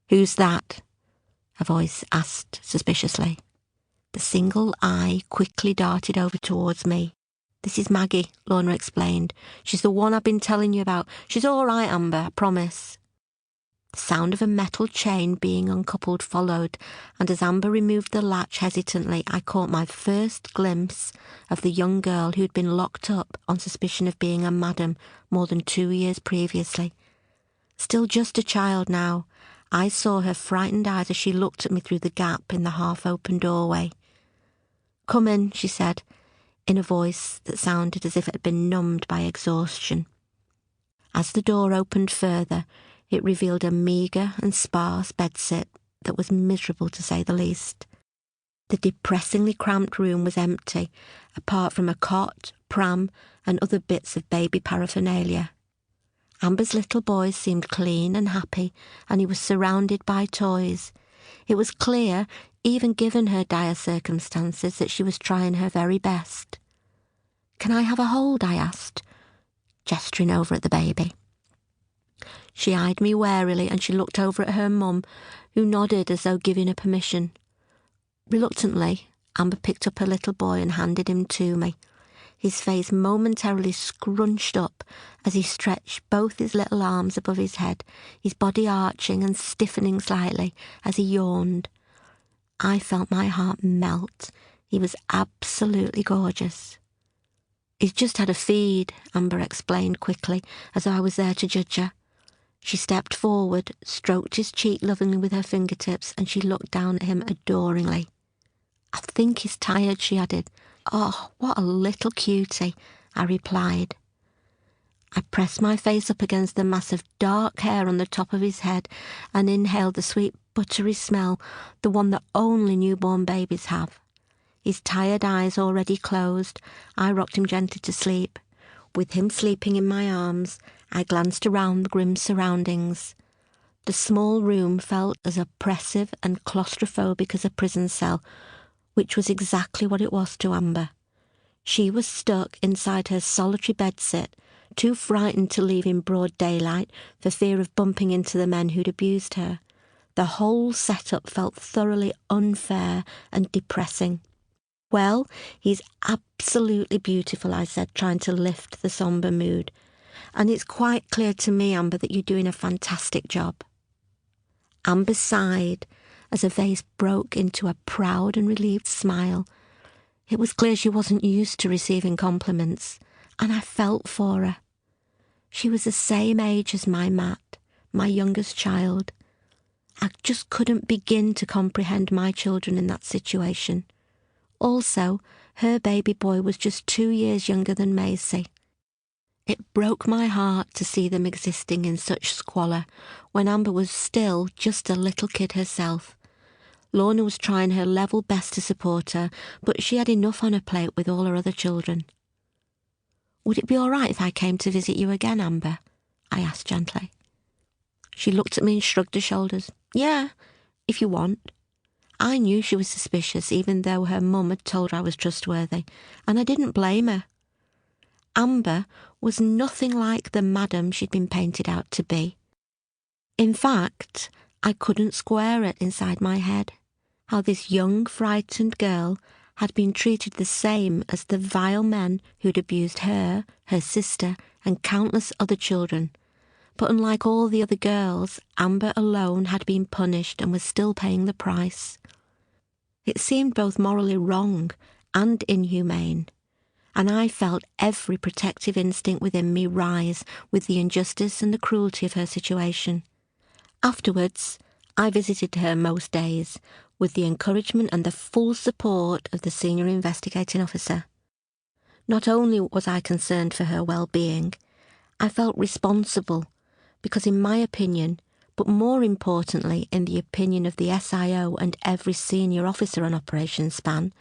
"Who's that?" a voice asked suspiciously. The single eye quickly darted over towards me. "This is Maggie," Lorna explained. "She's the one I've been telling you about. She's all right, Amber, I promise." The sound of a metal chain being uncoupled followed, and as Amber removed the latch hesitantly, I caught my first glimpse of the young girl who'd been locked up on suspicion of being a madam more than 2 years previously. Still just a child now, I saw her frightened eyes as she looked at me through the gap in the half-open doorway. "Come in," she said, in a voice that sounded as if it had been numbed by exhaustion. As the door opened further, it revealed a meagre and sparse bedsit that was miserable to say the least. The depressingly cramped room was empty, apart from a cot, pram, and other bits of baby paraphernalia. Amber's little boy seemed clean and happy, and he was surrounded by toys. It was clear, even given her dire circumstances, that she was trying her very best. "Can I have a hold?" I asked, gesturing over at the baby. She eyed me warily, and she looked over at her mum, who nodded as though giving her permission. Reluctantly, Amber picked up her little boy and handed him to me, his face momentarily scrunched up as he stretched both his little arms above his head, his body arching and stiffening slightly as he yawned. I felt my heart melt. He was absolutely gorgeous. "He's just had a feed," Amber explained quickly, as though I was there to judge her. She stepped forward, stroked his cheek lovingly with her fingertips, and she looked down at him adoringly. "I think he's tired," she added. "Oh, what a little cutie," I replied. I pressed my face up against the mass of dark hair on the top of his head and inhaled the sweet buttery smell, the one that only newborn babies have. His tired eyes already closed, I rocked him gently to sleep. With him sleeping in my arms, I glanced around the grim surroundings. The small room felt as oppressive and claustrophobic as a prison cell, which was exactly what it was to Amber. She was stuck inside her solitary bedsit, too frightened to leave in broad daylight for fear of bumping into the men who'd abused her. The whole setup felt thoroughly unfair and depressing. "Well, he's absolutely beautiful," I said, trying to lift the sombre mood. "And it's quite clear to me, Amber, that you're doing a fantastic job." Amber sighed as her face broke into a proud and relieved smile. It was clear she wasn't used to receiving compliments, and I felt for her. She was the same age as my Matt, my youngest child. I just couldn't begin to comprehend my children in that situation. Also, her baby boy was just 2 years younger than Maisie. It broke my heart to see them existing in such squalor when Amber was still just a little kid herself. Lorna was trying her level best to support her, but she had enough on her plate with all her other children. "Would it be all right if I came to visit you again, Amber?" I asked gently. She looked at me and shrugged her shoulders. "Yeah, if you want." I knew she was suspicious, even though her mum had told her I was trustworthy, and I didn't blame her. Amber was nothing like the madam she'd been painted out to be. In fact, I couldn't square it inside my head, how this young, frightened girl had been treated the same as the vile men who'd abused her, her sister, and countless other children. But unlike all the other girls, Amber alone had been punished and was still paying the price. It seemed both morally wrong and inhumane, and I felt every protective instinct within me rise with the injustice and the cruelty of her situation. Afterwards, I visited her most days, with the encouragement and the full support of the senior investigating officer. Not only was I concerned for her well-being, I felt responsible, because in my opinion, but more importantly in the opinion of the SIO and every senior officer on Operation Span,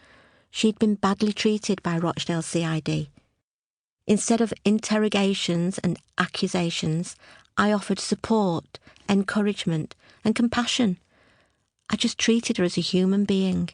she'd been badly treated by Rochdale CID. Instead of interrogations and accusations, I offered support, encouragement, and compassion. I just treated her as a human being.